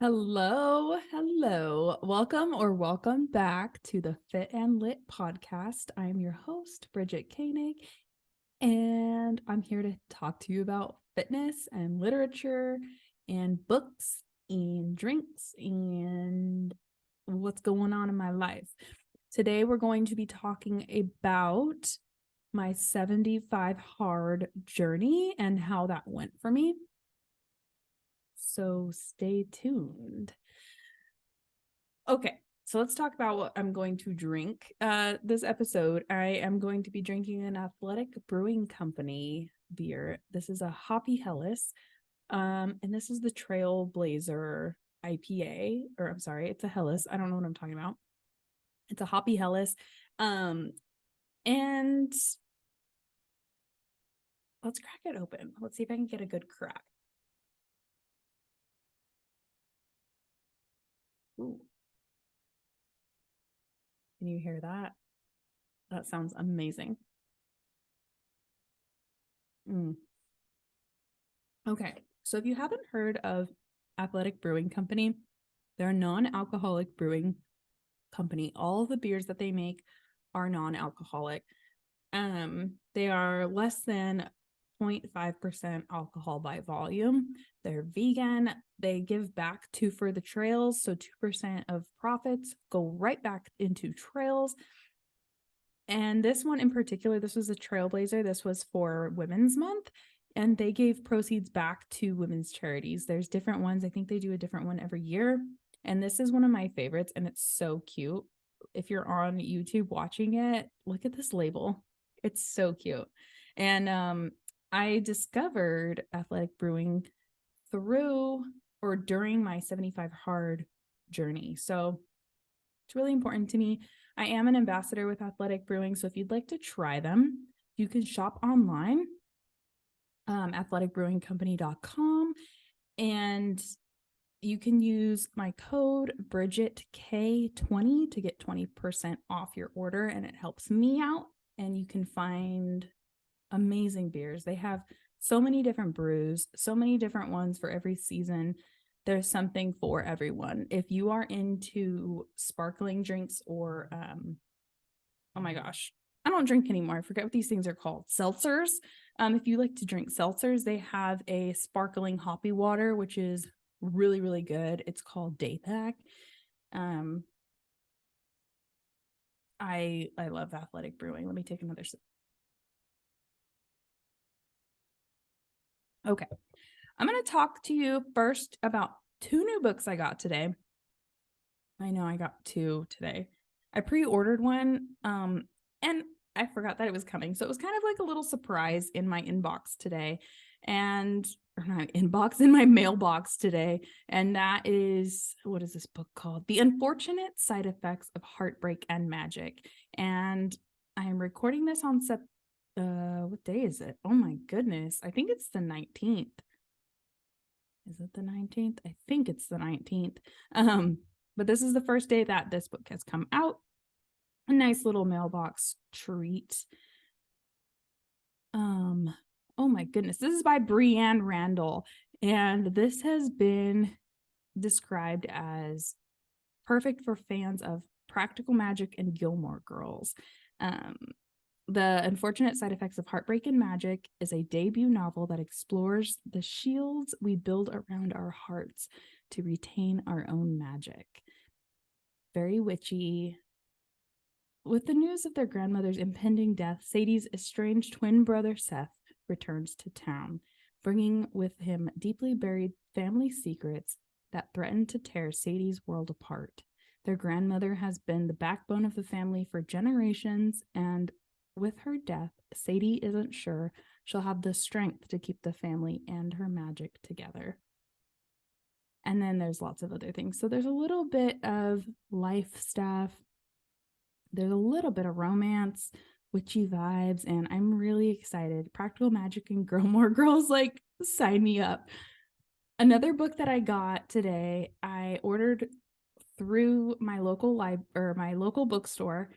Hello, hello. Welcome back to the Fit and Lit podcast. I'm your host, Bridget Koenig, and I'm here to talk to you about fitness and literature and books and drinks and what's going on in my life. Today, we're going to be talking about my 75 hard journey and how that went for me. So stay tuned. Okay, so let's talk about what I'm going to drink. This episode, I am going to be drinking an Athletic Brewing Company beer. This is a Hoppy Helles, and this is the Trailblazer IPA, or I'm sorry, it's a Helles. I don't know what I'm talking about. It's a Hoppy Helles, and let's crack it open. Let's see if I can get a good crack. Ooh. Can you hear that? That sounds amazing. Okay, so if you haven't heard of Athletic Brewing Company, they're a non-alcoholic brewing company. All of the beers that they make are non-alcoholic. They are less than 0.5% alcohol by volume. They're vegan. They give back to for the trails, so 2% of profits go right back into trails. And this one in particular, this was a Trailblazer. This was for Women's Month, and they gave proceeds back to women's charities. There's different ones. I think they do a different one every year. And this is one of my favorites, and it's so cute. If you're on YouTube watching it, look at this label. It's so cute. And I discovered Athletic Brewing through or during my 75 hard journey. So it's really important to me. I am an ambassador with Athletic Brewing, so if you'd like to try them, you can shop online, athleticbrewingcompany.com, and you can use my code BridgetK20 to get 20% off your order, and it helps me out, and you can find amazing beers. They have so many different brews, so many different ones for every season. There's something for everyone. If you are into sparkling drinks or oh my gosh, I don't drink anymore. I forget what these things are called. Seltzers. If you like to drink seltzers, they have a sparkling hoppy water, which is really, really good. It's called Day Pack. I love Athletic Brewing. Let me take another sip. Okay. I'm going to talk to you first about two new books I got today. I know I got two today. I pre-ordered one, and I forgot that it was coming. So it was kind of like a little surprise in my inbox today. Or not inbox, in my mailbox today. And that is, what is this book called? The Unfortunate Side Effects of Heartbreak and Magic. And I am recording this on what day is it? Oh my goodness. I think it's the 19th. Is it the 19th? I think it's the 19th. But this is the first day that this book has come out. A nice little mailbox treat. Oh my goodness. This is by Breanne Randall. And this has been described as perfect for fans of Practical Magic and Gilmore Girls. The Unfortunate Side Effects of Heartbreak and Magic is a debut novel that explores the shields we build around our hearts to retain our own magic. Very witchy. With the news of their grandmother's impending death, Sadie's estranged twin brother Seth returns to town, bringing with him deeply buried family secrets that threaten to tear Sadie's world apart. Their grandmother has been the backbone of the family for generations, and with her death, Sadie isn't sure she'll have the strength to keep the family and her magic together. And then there's lots of other things. So there's a little bit of life stuff. There's a little bit of romance, witchy vibes, and I'm really excited. Practical Magic and Gilmore Girls, like, sign me up. Another book that I got today, I ordered through my local my local bookstore,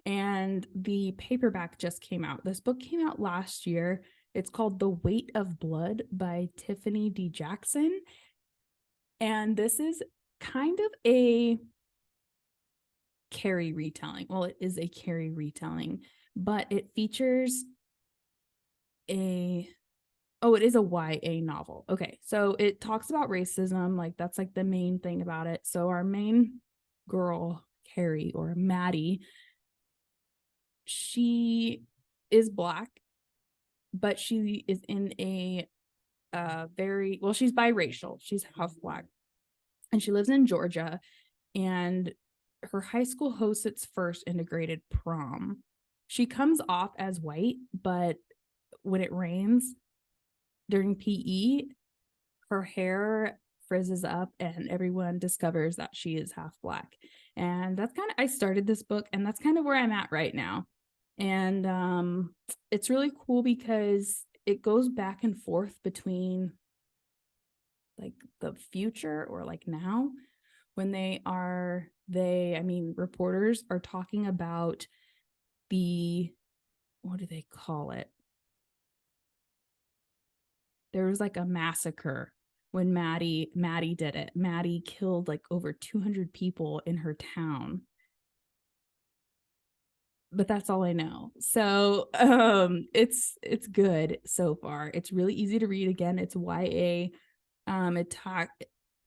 and the paperback just came out. This book came out last year. It's called The Weight of Blood by Tiffany D. Jackson. And this is kind of a Carrie retelling. Well, it is a Carrie retelling, but it features a it is a YA novel. Okay, so it talks about racism, like that's like the main thing about it. So our main girl, Carrie or Maddie, she is Black, but she is in a she's biracial. She's half Black, and she lives in Georgia, and her high school hosts its first integrated prom. She comes off as white, but when it rains during PE, her hair frizzes up and everyone discovers that she is half Black. And that's kind of, I started this book and that's kind of where I'm at right now. And it's really cool because it goes back and forth between like the future or like now when reporters are talking about what do they call it? There was like a massacre when Maddie did it. Maddie killed like over 200 people in her town. But that's all I know. So it's good so far. It's really easy to read. Again, it's YA. It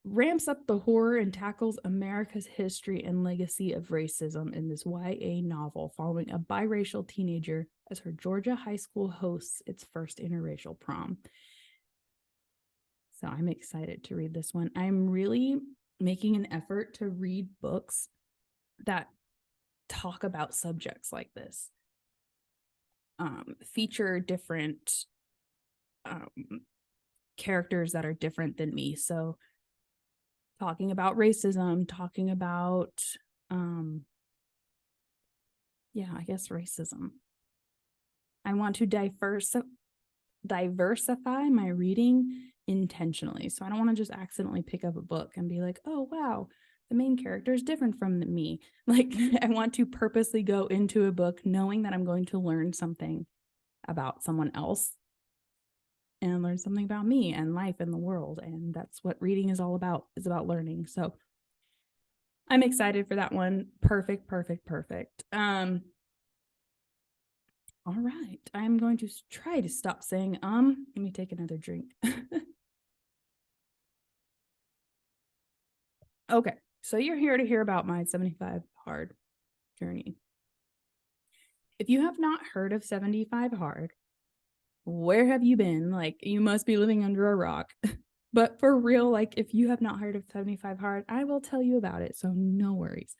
ramps up the horror and tackles America's history and legacy of racism in this YA novel following a biracial teenager as her Georgia high school hosts its first interracial prom. So I'm excited to read this one. I'm really making an effort to read books that talk about subjects like this, feature different characters that are different than me. So talking about racism, talking about, I guess racism. I want to diversify my reading intentionally. So I don't want to just accidentally pick up a book and be like, oh, wow, the main character is different from me. Like I want to purposely go into a book knowing that I'm going to learn something about someone else and learn something about me and life and the world. And that's what reading is all about, is about learning. So I'm excited for that one. Perfect. All right. I'm going to try to stop saying, let me take another drink. Okay. So you're here to hear about my 75 hard journey. If you have not heard of 75 hard, where have you been? Like, you must be living under a rock. But for real, like, if you have not heard of 75 hard, I will tell you about it. So no worries.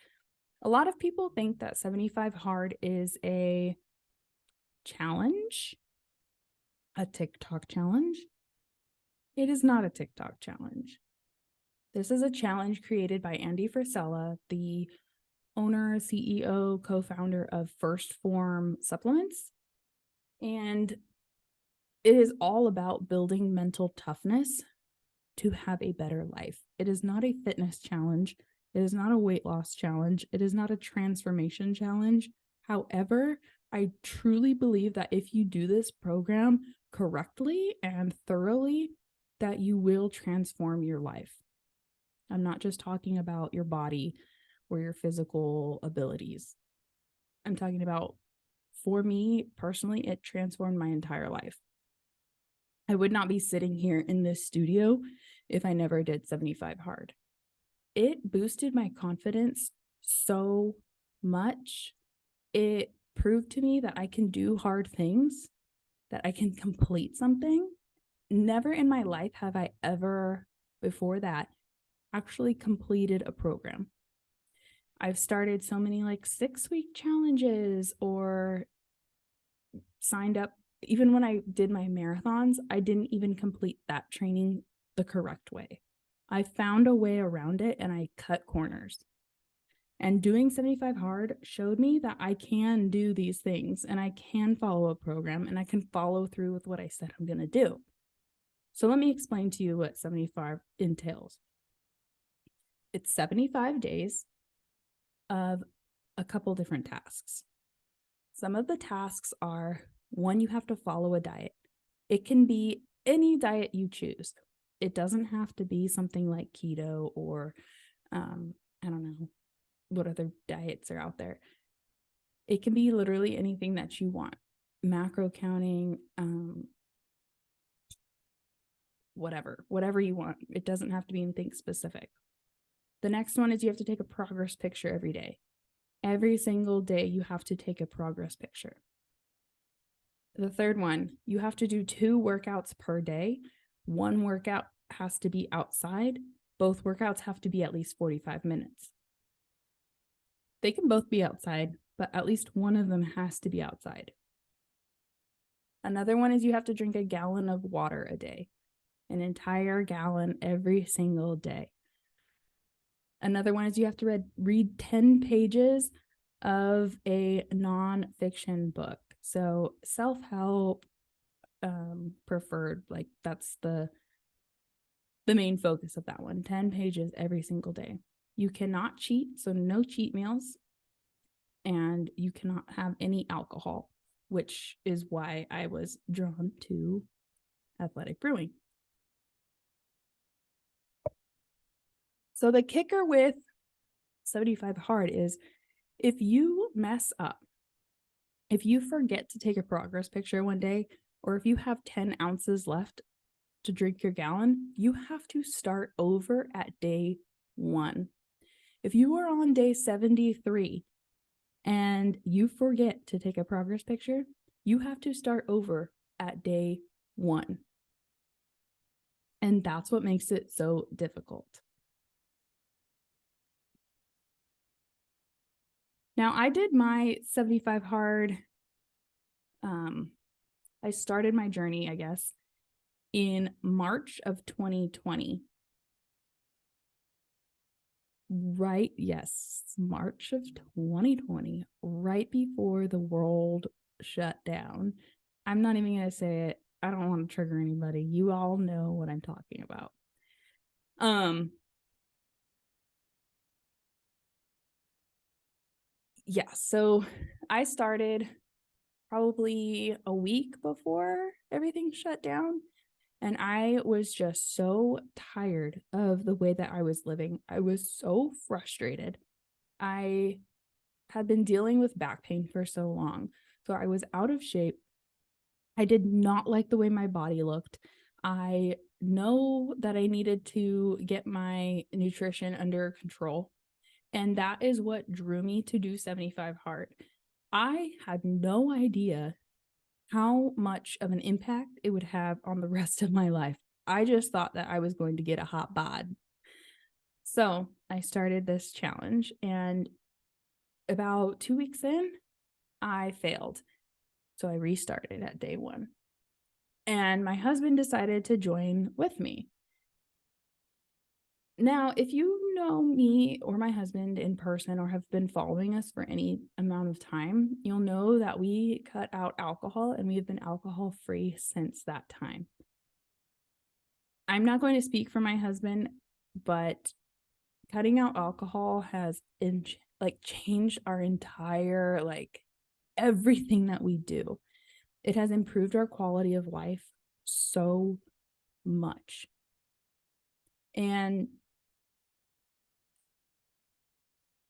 A lot of people think that 75 hard is a challenge, a TikTok challenge. It is not a TikTok challenge. This is a challenge created by Andy Frisella, the owner, CEO, co-founder of First Form Supplements. And it is all about building mental toughness to have a better life. It is not a fitness challenge. It is not a weight loss challenge. It is not a transformation challenge. However, I truly believe that if you do this program correctly and thoroughly, that you will transform your life. I'm not just talking about your body or your physical abilities. I'm talking about, for me personally, it transformed my entire life. I would not be sitting here in this studio if I never did 75 hard. It boosted my confidence so much. It proved to me that I can do hard things, that I can complete something. Never in my life have I ever before that actually completed a program. I've started so many like 6-week challenges or signed up. Even when I did my marathons, I didn't even complete that training the correct way. I found a way around it and I cut corners. And doing 75 hard showed me that I can do these things and I can follow a program and I can follow through with what I said I'm going to do. So let me explain to you what 75 entails. It's 75 days of a couple different tasks. Some of the tasks are, one, you have to follow a diet. It can be any diet you choose. It doesn't have to be something like keto or I don't know what other diets are out there. It can be literally anything that you want. Macro counting, whatever you want. It doesn't have to be anything specific. The next one is you have to take a progress picture every day. Every single day, you have to take a progress picture. The third one, you have to do 2 workouts per day. One workout has to be outside. Both workouts have to be at least 45 minutes. They can both be outside, but at least one of them has to be outside. Another one is you have to drink a gallon of water a day, an entire gallon every single day. Another one is you have to read 10 pages of a nonfiction book. So self-help, preferred, like that's the main focus of that one. 10 pages every single day. You cannot cheat, so no cheat meals, and you cannot have any alcohol, which is why I was drawn to athletic brewing. So the kicker with 75 hard is if you mess up, if you forget to take a progress picture one day, or if you have 10 ounces left to drink your gallon, you have to start over at day 1. If you are on day 73 and you forget to take a progress picture, you have to start over at day 1. And that's what makes it so difficult. Now, I did my 75 hard. I started my journey, I guess, in March of 2020. Right, yes, March of 2020, right before the world shut down. I'm not even going to say it. I don't want to trigger anybody. You all know what I'm talking about. Yeah, so I started probably a week before everything shut down. And I was just so tired of the way that I was living. I was so frustrated. I had been dealing with back pain for so long. So I was out of shape. I did not like the way my body looked. I know that I needed to get my nutrition under control. And that is what drew me to do 75 hard. I had no idea how much of an impact it would have on the rest of my life. I just thought that I was going to get a hot bod. So I started this challenge, and about 2 weeks in, I failed. So I restarted at day 1. And my husband decided to join with me. Now, if you know me or my husband in person or have been following us for any amount of time, you'll know that we cut out alcohol and we have been alcohol free since that time. I'm not going to speak for my husband, but cutting out alcohol has changed our entire, everything that we do. It has improved our quality of life so much. And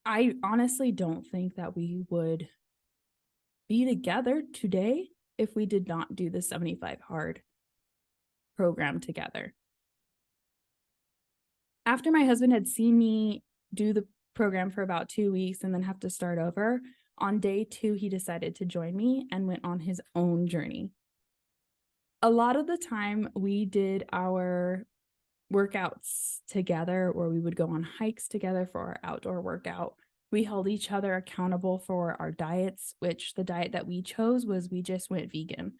I honestly don't think that we would be together today if we did not do the 75 hard program together. After my husband had seen me do the program for about 2 weeks and then have to start over, on day 2, he decided to join me and went on his own journey. A lot of the time we did our workouts together, or we would go on hikes together for our outdoor workout. We held each other accountable for our diets, which the diet that we chose was we just went vegan.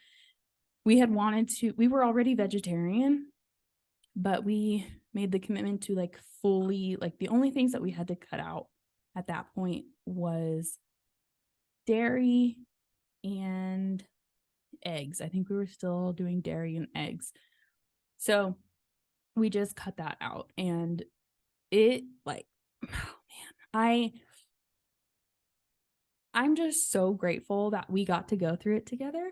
We were already vegetarian, but we made the commitment to fully, the only things that we had to cut out at that point was dairy and eggs. I think we were still doing dairy and eggs. So we just cut that out, and it I'm just so grateful that we got to go through it together.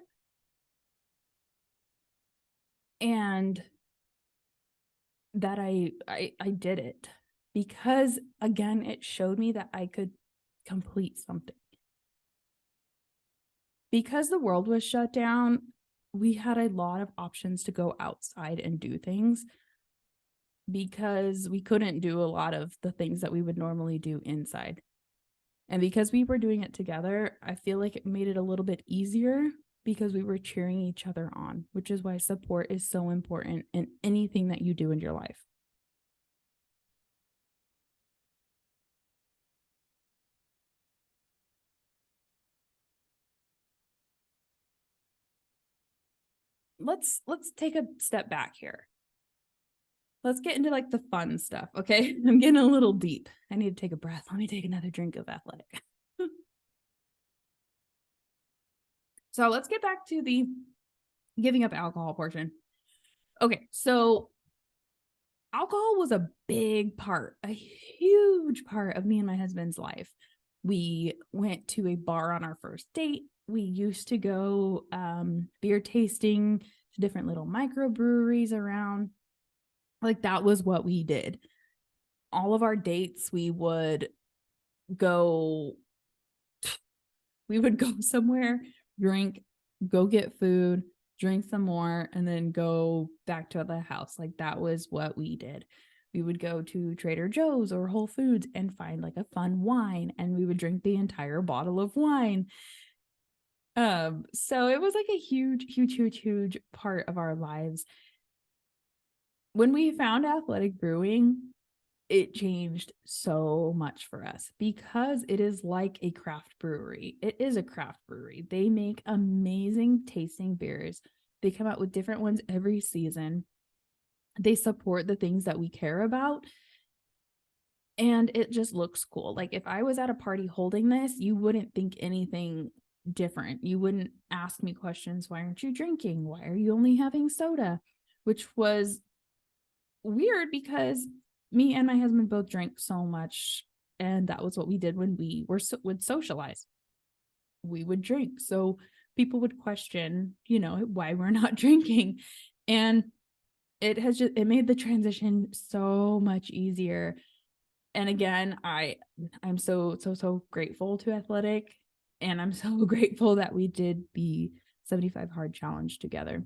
And that I did it, because again, it showed me that I could complete something. Because the world was shut down, we had a lot of options to go outside and do things, because we couldn't do a lot of the things that we would normally do inside. And because we were doing it together, I feel like it made it a little bit easier, because we were cheering each other on, which is why support is so important in anything that you do in your life. Let's take a step back here. Let's get into like the fun stuff, okay? I'm getting a little deep. I need to take a breath. Let me take another drink of athletic. So let's get back to the giving up alcohol portion. Okay, so alcohol was a big part, a huge part of me and my husband's life. We went to a bar on our first date. We used to go beer tasting to different little microbreweries around. Like, that was what we did. All of our dates, go we would go somewhere, drink, go get food, drink some more, and then go back to the house. Like, that was what we did. We would go to Trader Joe's or Whole Foods and find like a fun wine, and we would drink the entire bottle of wine. So it was like a huge part of our lives. When we found athletic brewing, it changed so much for us, because it is like a craft brewery. It is a craft brewery. They make amazing tasting beers. They come out with different ones every season. They support the things that we care about. And it just looks cool. Like, if I was at a party holding this, you wouldn't think anything different. You wouldn't ask me questions. Why aren't you drinking? Why are you only having soda? Which was weird, because me and my husband both drank so much, and that was what we did when we would socialize. We would drink, so people would question, why we're not drinking. And it made the transition so much easier. And again, I'm so grateful to athletic, and I'm so grateful that we did the 75 hard challenge together.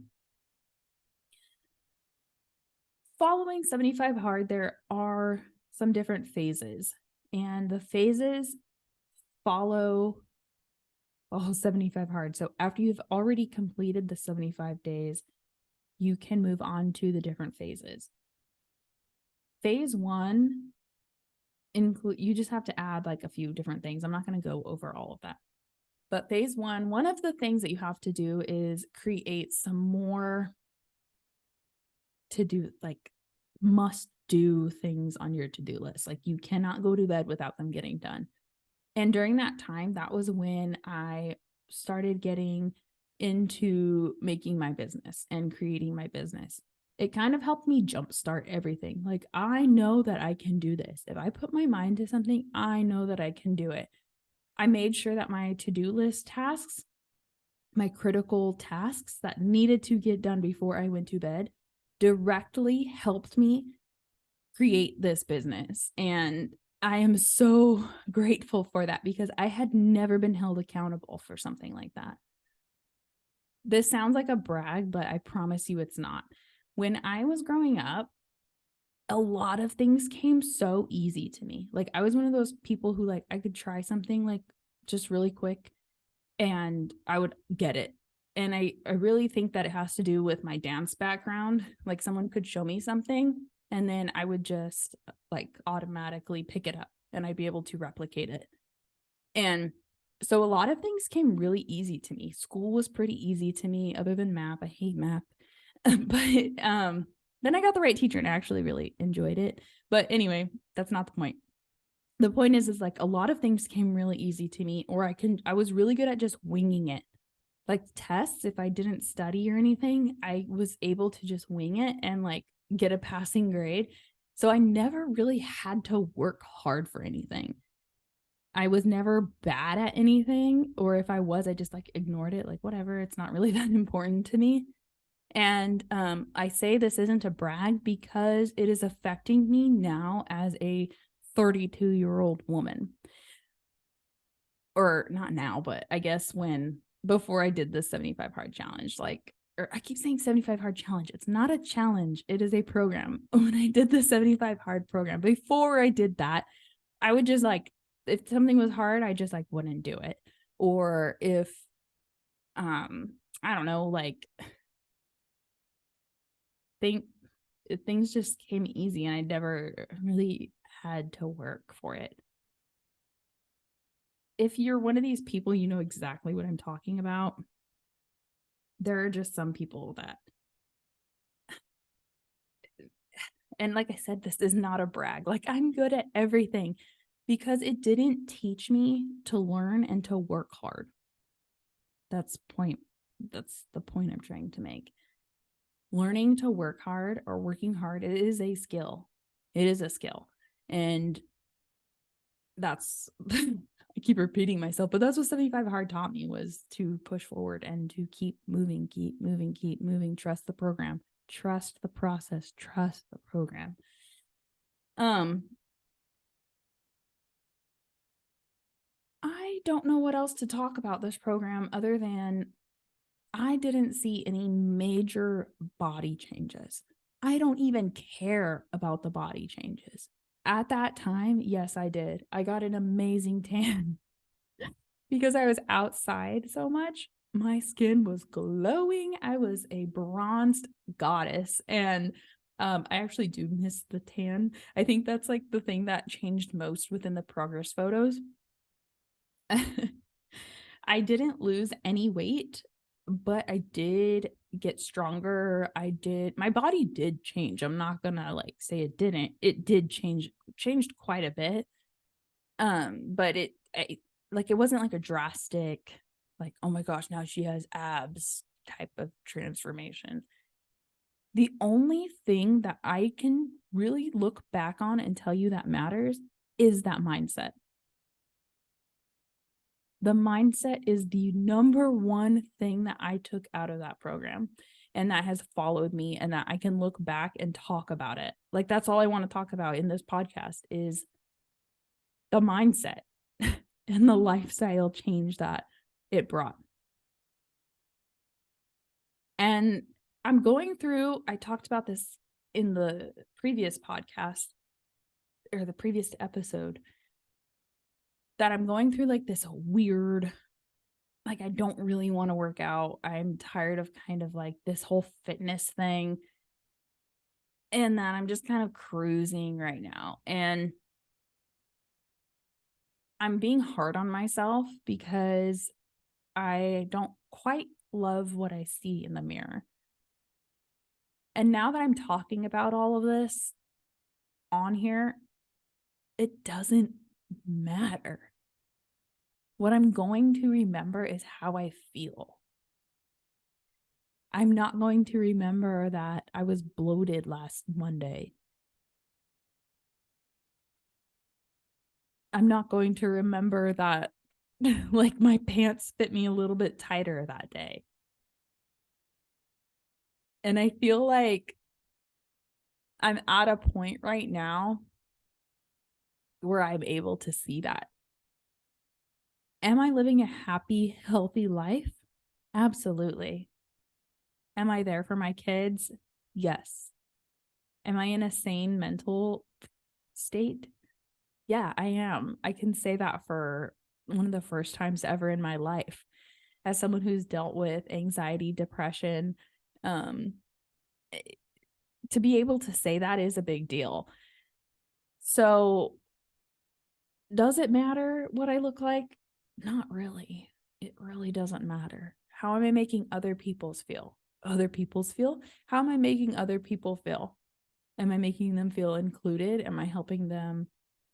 Following 75 hard, there are some different phases, and the phases follow 75 hard. So after you've already completed the 75 days, you can move on to the different phases. Phase one you just have to add like a few different things. I'm not going to go over all of that. But phase one of the things that you have to do is create some more to do, like, must do things on your to-do list. Like, you cannot go to bed without them getting done. And during that time, that was when I started getting into making my business and creating my business. It kind of helped me jumpstart everything. Like, I know that I can do this. If I put my mind to something, I know that I can do it. I made sure that my to-do list tasks, my critical tasks that needed to get done before I went to bed, directly helped me create this business. And I am so grateful for that, because I had never been held accountable for something like that. This sounds like a brag, but I promise you it's not. When I was growing up, a lot of things came so easy to me. Like, I was one of those people who, like, I could try something like just really quick and I would get it. And I really think that it has to do with my dance background. Like, someone could show me something and then I would just like automatically pick it up and I'd be able to replicate it. And so a lot of things came really easy to me. School was pretty easy to me, other than math. I hate math. But then I got the right teacher and I actually really enjoyed it. But anyway, that's not the point. The point is like, a lot of things came really easy to me, or I was really good at just winging it. Like tests, if I didn't study or anything, I was able to just wing it and like get a passing grade. So I never really had to work hard for anything. I was never bad at anything, or if I was, I just like ignored it, like whatever, it's not really that important to me. And I say this isn't a brag because it is affecting me now as a 32-year-old woman. Or not now, but I guess before I did the 75 hard challenge, like, or I keep saying 75 hard challenge. It's not a challenge, it is a program. When I did the 75 hard program, before I did that, I would just like, if something was hard, I just like wouldn't do it. Or if, I don't know, like think things just came easy and I never really had to work for it. If you're one of these people, you know exactly what I'm talking about. There are just some people that, and like I said, this is not a brag. Like, I'm good at everything because it didn't teach me to learn and to work hard. That's the point I'm trying to make. Learning to work hard or working hard, it is a skill. It is a skill. And that's I keep repeating myself, but that's what 75 hard taught me, was to push forward and to keep moving, trust the program, trust the process, trust the program. I don't know what else to talk about this program other than I didn't see any major body changes. I don't even care about the body changes. At that time, yes, I did. I got an amazing tan because I was outside so much. My skin was glowing. I was a bronzed goddess. And I actually do miss the tan. I think that's like the thing that changed most within the progress photos. I didn't lose any weight, but I did get stronger. My body did change. I'm not gonna like say it didn't. It did changed quite a bit. But it wasn't like a drastic, like, oh my gosh, now she has abs type of transformation. The only thing that I can really look back on and tell you that matters is that mindset. The mindset is the number one thing that I took out of that program and that has followed me, and that I can look back and talk about it. Like, that's all I want to talk about in this podcast is the mindset and the lifestyle change that it brought. And I talked about this in the previous podcast or the previous episode, that I'm going through like this weird, like, I don't really want to work out. I'm tired of kind of like this whole fitness thing, and that I'm just kind of cruising right now. And I'm being hard on myself because I don't quite love what I see in the mirror. And now that I'm talking about all of this on here, it doesn't matter. What I'm going to remember is how I feel. I'm not going to remember that I was bloated last Monday. I'm not going to remember that like my pants fit me a little bit tighter that day. And I feel like I'm at a point right now where I'm able to see that. Am I living a happy, healthy life? Absolutely. Am I there for my kids? Yes. Am I in a sane mental state? Yeah, I am. I can say that for one of the first times ever in my life. As someone who's dealt with anxiety, depression, um, to be able to say that is a big deal. So, does it matter what I look like? Not really. It really doesn't matter. How am I making other people's feel? Other people's feel? How am I making other people feel? Am I making them feel included? Am I helping them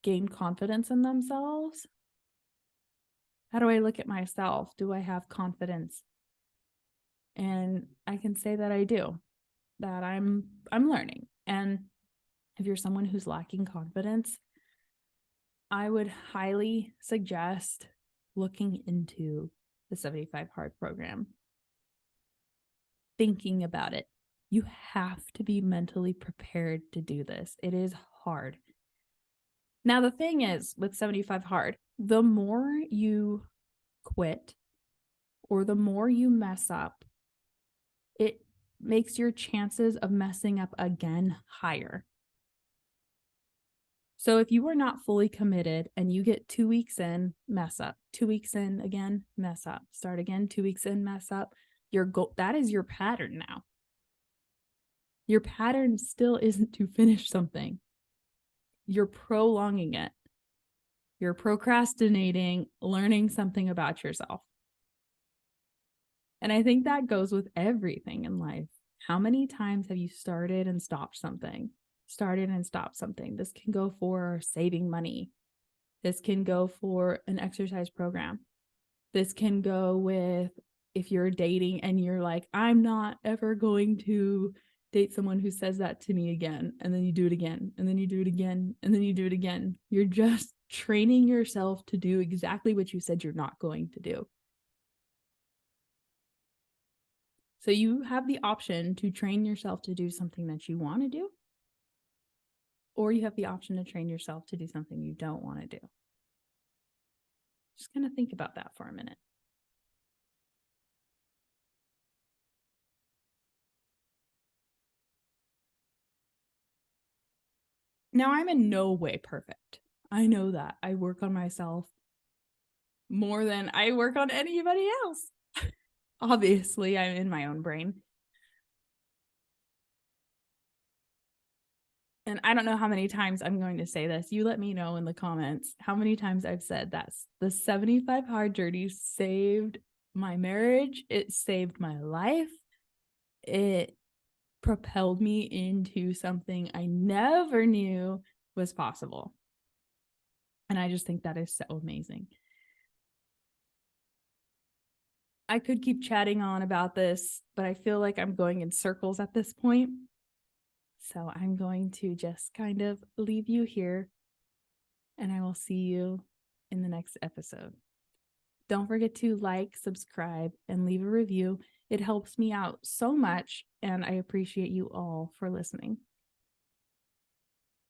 gain confidence in themselves? How do I look at myself? Do I have confidence? And I can say that I do, that I'm learning. And if you're someone who's lacking confidence, I would highly suggest looking into the 75 hard program. thinking about it. You have to be mentally prepared to do this. It is hard. Now, the thing is with 75 hard, the more you quit or the more you mess up, it makes your chances of messing up again higher. So if you are not fully committed and you get 2 weeks in, mess up, 2 weeks in again, mess up, start again, 2 weeks in, mess up, your goal, that is your pattern now. Your pattern still isn't to finish something. You're prolonging it. You're procrastinating, learning something about yourself. And I think that goes with everything in life. How many times have you started and stopped something? Started and stopped something. This can go for saving money. This can go for an exercise program. This can go with if you're dating and you're like, I'm not ever going to date someone who says that to me again. And then you do it again. And then you do it again. And then you do it again. You're just training yourself to do exactly what you said you're not going to do. So you have the option to train yourself to do something that you want to do, or you have the option to train yourself to do something you don't want to do. Just kind of think about that for a minute. Now, I'm in no way perfect. I know that. I work on myself more than I work on anybody else. Obviously, I'm in my own brain. And I don't know how many times I'm going to say this. You let me know in the comments how many times I've said that the 75 hard journey saved my marriage. It saved my life. It propelled me into something I never knew was possible. And I just think that is so amazing. I could keep chatting on about this, but I feel like I'm going in circles at this point. So I'm going to just kind of leave you here, and I will see you in the next episode. Don't forget to like, subscribe, and leave a review. It helps me out so much, and I appreciate you all for listening.